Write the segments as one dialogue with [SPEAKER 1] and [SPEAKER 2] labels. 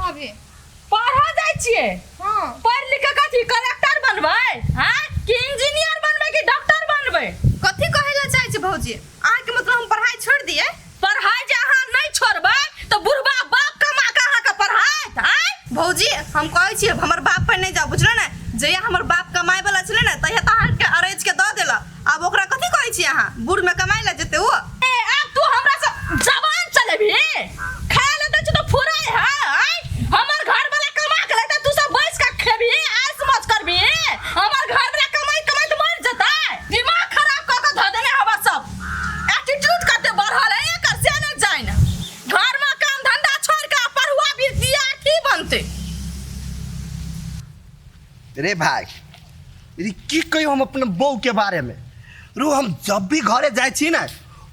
[SPEAKER 1] भाभी
[SPEAKER 2] पढ़ा जाय छिए।
[SPEAKER 1] हां
[SPEAKER 2] पढ़ लिख के कथि कलेक्टर बनबै हां कि इंजीनियर बनबै कि डॉक्टर बनबै?
[SPEAKER 1] कथि कहैला चाहै छी भौजी? अहाँ के मतलब हम पढ़ाई छोड़ दिए?
[SPEAKER 2] पढ़ाई जे अहाँ नहीं छोड़बै तो बुढ़बा बाप कमा के अहाँ के पढ़ाइत आय?
[SPEAKER 1] भौजी हम कहै छी हमर बाप पर नहीं जाओ बुझलो ना। जहिया हमर बाप कमाए वाला छले ना तहिया त अहाँ के अरेज के द देला। अब ओकरा कथि कहै छी अहाँ? बूढ़ में कमाए ला जेते ओ?
[SPEAKER 2] ए अब तू हमरा से जवान चलेबी खाए ले दै छ तो फुराई है आय? हमर घर वाला कमा के लेते तू सब बैस के खेबी ऐस मौज करबी। हमर घर वाला कमाई तो मर जतै। दिमाग खराब क के ध देने हवा सब। एटीट्यूड करते बढ़ल है एकर से न जाय ना। घर में काम धंधा छोड़ के पढ़ुआ विद्यार्थी बनते।
[SPEAKER 3] रे भाई यदि की कहियो हम अपने बहू के बारे में रू हम जब भी घरे जाय छी ना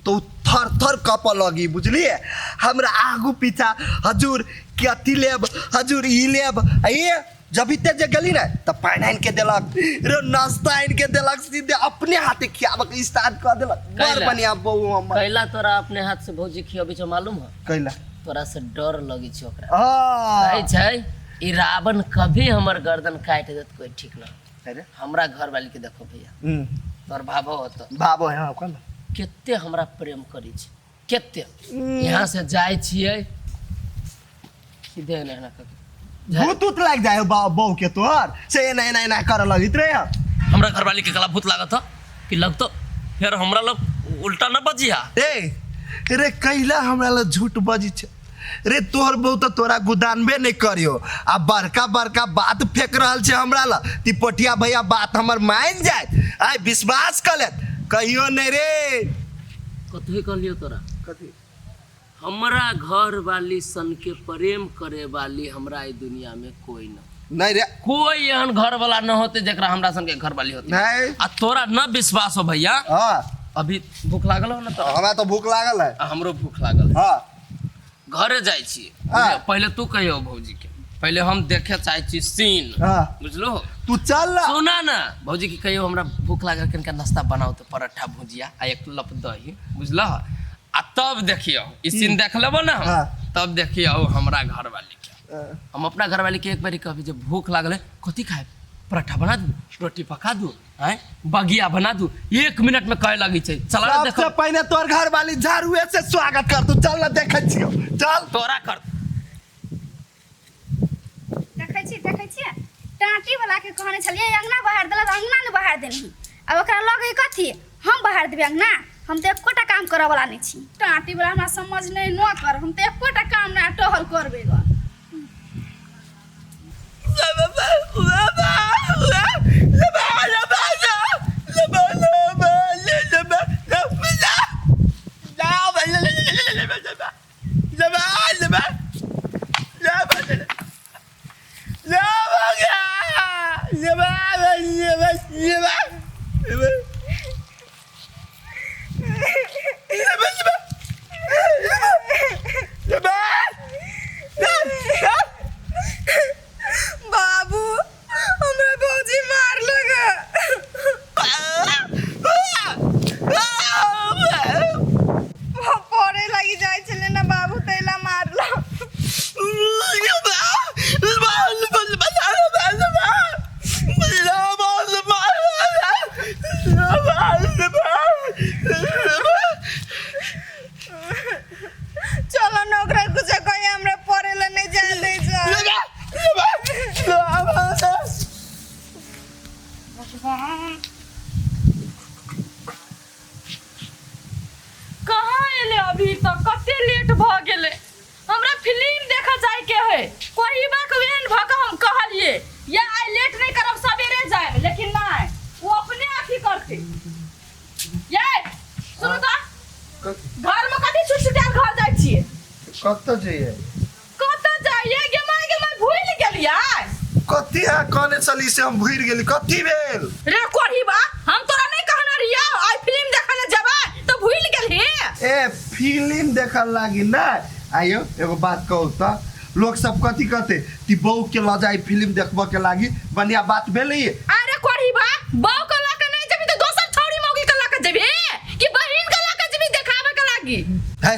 [SPEAKER 3] तो थर थर कप लगी बुझलिए। हमरा आगू पीछा हजूर कथी लेब हजूर ई लेब ये जब इते जे गली ना त पानी आन के देलक रे नाश्ता आन के देलक सीधे अपने हाथे खियाबक स्टार्ट कर देलक। बड़ बढ़िया बहू हम
[SPEAKER 4] कैला तोरा अपने हाथ से भौजी खियाबी छ मालूम है?
[SPEAKER 3] कैला
[SPEAKER 4] तोरा से डर लगी छ ओकरा।
[SPEAKER 3] हां
[SPEAKER 4] कहै छै ई रावण कभी हमर गर्दन काट देत कोई ठीक ना।
[SPEAKER 3] अरे
[SPEAKER 4] हमरा घर वाली के देखो भैया तोर भाभो होत
[SPEAKER 3] बाबू हां कोन
[SPEAKER 4] केते हमरा प्रेम करी छै केते। यहाँ से जाय छिए सीधे ना
[SPEAKER 3] भूत उत लग जाए बहू के तोर से नहीं नहीं नहीं कर लगित रे।
[SPEAKER 4] हमरा घर वाली के गला भूत लागत ह कि लगतो फिर हमरा लोग उल्टा ना बजिया।
[SPEAKER 3] ए रे कैला हमरा ल झूठ बजी छ रे तोहर बहू तो तोरा गुदानबे नहीं करियो आ बड़का बड़का बात फेंक रहल छे हमरा ल। ती पटिया भैया बात हमर मान जाए आय विश्वास कर ले कहियो नहीं रे।
[SPEAKER 4] कथि कहलियो तोरा?
[SPEAKER 3] कथि
[SPEAKER 4] हमरा घर वाली सन के प्रेम करे वाली हमरा ई दुनिया में कोई ना
[SPEAKER 3] नहीं रे
[SPEAKER 4] कोई एहन घर वाला न होते जकरा हमरा सन के घर वाली होती।
[SPEAKER 3] नहीं
[SPEAKER 4] आ तोरा न विश्वास हो भैया।
[SPEAKER 3] हां
[SPEAKER 4] अभी भूख लागल हो ना तो
[SPEAKER 3] हमरा तो भूख लागल है।
[SPEAKER 4] हमरो भूख लागल है।
[SPEAKER 3] हां
[SPEAKER 4] घरे जाय छी
[SPEAKER 3] हाँ।
[SPEAKER 4] पहले तू कहियो भौजी के पहले हम देखे चाहे छी सीन
[SPEAKER 3] हां
[SPEAKER 4] बुझलो।
[SPEAKER 3] तू चल ना
[SPEAKER 4] सुना ना भौजी की कहियो हमरा भूख लागल कनका नाश्ता बनाओ तो पराठा भुजिया आ एक लप दही बुझलो। आ तब देखियो ई सीन देख लेबो ना
[SPEAKER 3] हाँ।
[SPEAKER 4] तब देखियो हमरा घर वाली के हम अपना घर वाली के एक बारी कहबी जब भूख लागल कथि खाए पराठा बना दू रोटी पका दू हैं बगिया बना दू 1 मिनट में कहे लगी छै। चला
[SPEAKER 3] सबसे
[SPEAKER 4] देखो
[SPEAKER 3] पहले तोर घर वाली झाड़ुए से स्वागत कर तू चल ना देखे छियो चल
[SPEAKER 4] तोरा कर
[SPEAKER 5] देखै छी टाटी वाला के कहने छलिए अंगना बहार देला त अंगना ने बहार देलही। अब ओकरा लगे कथि हम बहार देबे अंगना? हम तो एकोटा काम करे वाला नहीं छी। टाटी वाला हमरा समझ नहीं न कर हम तो एकोटा काम ना टहल करबे ग।
[SPEAKER 1] बाबू हमरा भौजी मार लगा। वो पड़े लगी जाय छले ना बाबू तैला मारला। चलो ना ओकरा कुछ कहे हमरा पड़े ला नहीं जाय दे जा।
[SPEAKER 2] कहाँ एले अभी तक कते लेट भ गेले। हमरा फिल्म देखा जाय के है कोई बाक वेन भ के हम कहलिए या आई लेट नहीं करब सवेरे जाए लेकिन नहीं वो अपने आखी करते। ये सुनो तो घर में कथि छुटछुटाल घर जाय छिए
[SPEAKER 3] कत जाइए
[SPEAKER 2] कत जाइए गे माय भूल गेलिए
[SPEAKER 3] कथी है कने चली से हम भूल गेली कथी भेल
[SPEAKER 2] रे कोढ़ी बा हम तोरा नहीं कहना रिया आई फिल्म देखने जबा तो भूल गेलही।
[SPEAKER 3] ए फिल्म देखल लागी ना आयो एगो बात कहू त लोग सब कथी कहते ती बहू के ल जाई फिल्म देखबो के लागी बढ़िया बात भेलै।
[SPEAKER 2] अरे कोढ़ी बा बहू के लाके नहीं जबी तो दोसर छौड़ी मौगी के लाके जबी कि बहिन के लाके जबी देखावे के लागी।
[SPEAKER 3] है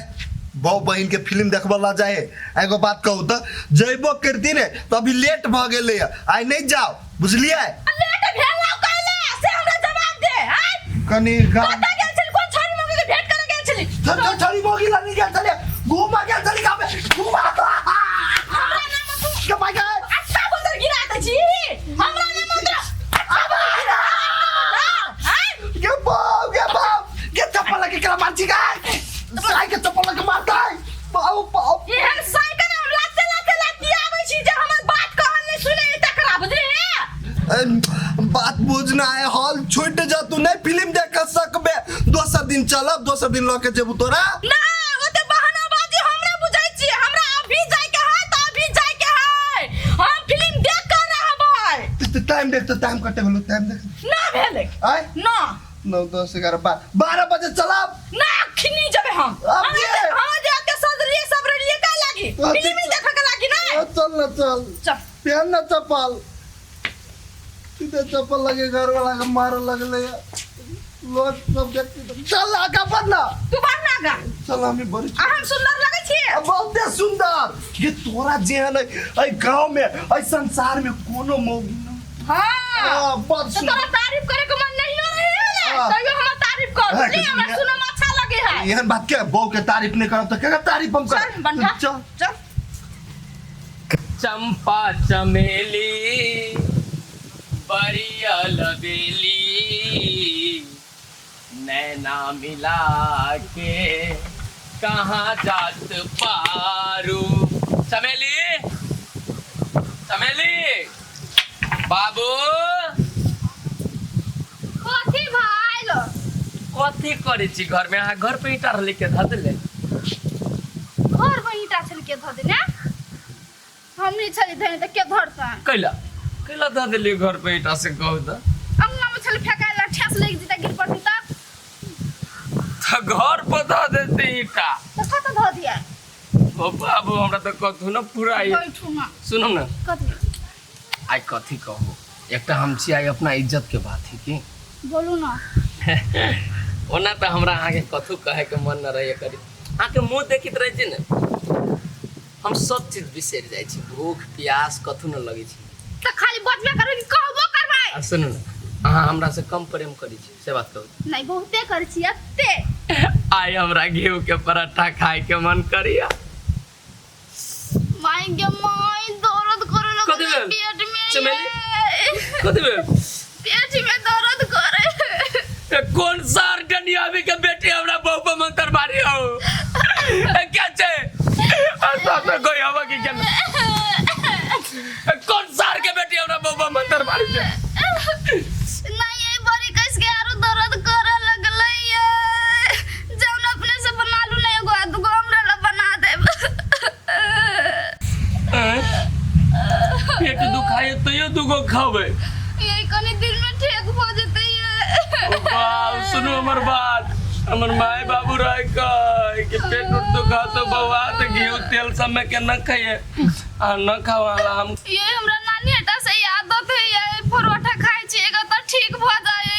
[SPEAKER 3] बहु बहन के फिल्म देखबा ला जाए एगो बात कहू तो जइबो करती ने तो अभी लेट भ गेले आई नहीं जाओ बुझलिए
[SPEAKER 2] लेट भेल ना कहले से हमरा जवाब दे हैं
[SPEAKER 3] कनी
[SPEAKER 2] कत गेल छली कोन छोरी मौगी के भेंट करे गेल छली
[SPEAKER 3] तो छोरी मोगी ला नहीं गेल चले घुमा गेल चली गावे घुमा
[SPEAKER 2] हमरा नाम तू
[SPEAKER 3] के भाई गए
[SPEAKER 2] अच्छा बंदर गिरा दे छी हमरा नाम मंत्र
[SPEAKER 3] के चप्पल लगे करा मार छी गए साई के चप्पल लगे मारता है पाऊ पाऊ
[SPEAKER 2] एहन साइकिल हम लाते लाते आबै छी जे हमर बात कहल नहीं सुने तकरा बुझली
[SPEAKER 3] बात बुझना है हॉल छोड़ जा तू नहीं फिल्म देख सकबे दोसर दिन चलब दोसर दिन लके जेबू तोरा
[SPEAKER 2] ना ओते बहानाबाजी हमरा बुझाई छी हमरा अभी जाय के है त अभी जाय के है हम फिल्म देख कर रहबै
[SPEAKER 3] टाइम देख तो टाइम कटे बोलो टाइम देख
[SPEAKER 2] ना भेले
[SPEAKER 3] आय
[SPEAKER 2] ना
[SPEAKER 3] 9 10 11 12 बजे चलब
[SPEAKER 2] ना खिनी जबे हम
[SPEAKER 3] अबे!
[SPEAKER 2] हम जाके सजरिए सबरिए का लागी फिल्म देख के लागी ना
[SPEAKER 3] चल ना चल
[SPEAKER 2] चल
[SPEAKER 3] पहन ना चप्पल सीधे चप्पल लगे घर वाला के मार लगले लोग सब देखते चल आगा बढ़ना
[SPEAKER 2] तू बढ़ना गा
[SPEAKER 3] चल हमें बड़ी
[SPEAKER 2] हम सुंदर लगे छी
[SPEAKER 3] बहुत सुंदर ये तोरा जेहन है गांव में है संसार में कोनो मौगी न
[SPEAKER 2] हां
[SPEAKER 3] बहुत
[SPEAKER 2] तो तोरा तारीफ करे के मन नहीं हो रही है ना तइयो हम तारीफ कर ले हमरा सुने में अच्छा लगे है
[SPEAKER 3] यहन बात क्या बहू के तारीफ नहीं करब तो क्या तारीफ हम कर
[SPEAKER 2] चल बंठा
[SPEAKER 3] चल
[SPEAKER 2] चल
[SPEAKER 4] चंपा चमेली बरियल बेली नैना मिला के कहाँ जात पारू चमेली चमेली बाबू
[SPEAKER 5] कथी भाई लो
[SPEAKER 4] कथी करे छी घर में अहाँ घर पे ईटा लेके धऽ देले
[SPEAKER 5] घर में ईटा छल के ध देने हमनी छली धने त के धरता
[SPEAKER 4] कैला धऽ देलियै घर पे ईटा से कहू तऽ
[SPEAKER 5] अंगना में छल फेकाइला ठेस लग जीता गिर पड़ती त
[SPEAKER 4] घर पर धऽ देते ईटा
[SPEAKER 5] त कत ध दिया
[SPEAKER 4] ओ बाबू हमरा तऽ कथू न पूरा
[SPEAKER 5] बैठू ना
[SPEAKER 4] सुनू न
[SPEAKER 5] कथी
[SPEAKER 4] आइ कथी कहू एकटा हम छी आइ अपना इज्जत के बात है की
[SPEAKER 5] बोलू ना
[SPEAKER 4] ओना तऽ हमरा अहाँके कथू कहे के मन न रहैए करी अहाँके मुँह देखैत रहै छी ने हम सब चीज बिसरि जाइ छी भूख प्यास कथू न लगै छी
[SPEAKER 5] त खाली बतबे करू कि कहबो करबै
[SPEAKER 4] आ सुनू न अहाँ हमरा से कम प्रेम करै छी से बात कहू
[SPEAKER 5] नहीं बहुते कर छी अत्ते
[SPEAKER 4] आइ हमरा घी के पराठा खाए के मन करिया
[SPEAKER 5] माय गे माय दर्द करे लगे
[SPEAKER 4] कथी भेल?
[SPEAKER 5] पेट में
[SPEAKER 4] चमेली? कथी भेल?
[SPEAKER 5] पेट में दर्द करे
[SPEAKER 4] कौन सार डनियावी के बेटी हमरा बहु पर मंत्र मारी हो क्या छे तो कोई हवा की क्या कौन सार के बेटी हमरा बहु पर मंत्र मारी छे
[SPEAKER 5] नहीं ये बड़ी कस के आरो दर्द करे लगले ये जौन अपने से बना लू नहीं एगो दुगो हमरा ला बना देब
[SPEAKER 4] पेट दुखाए तो ये दुगो खावे
[SPEAKER 5] ये कनी दिन में ठीक हो जते ये
[SPEAKER 4] वाह सुनो हमर बात हमर माय बाबू रह के पेट उठ दुखा तो बउआ तो घी तेल सब में के न खाइए आ न खावाला हम
[SPEAKER 5] ये हमरा नानी हटा से आदत है ये परोठा खाई छी एगो त ठीक भ जाए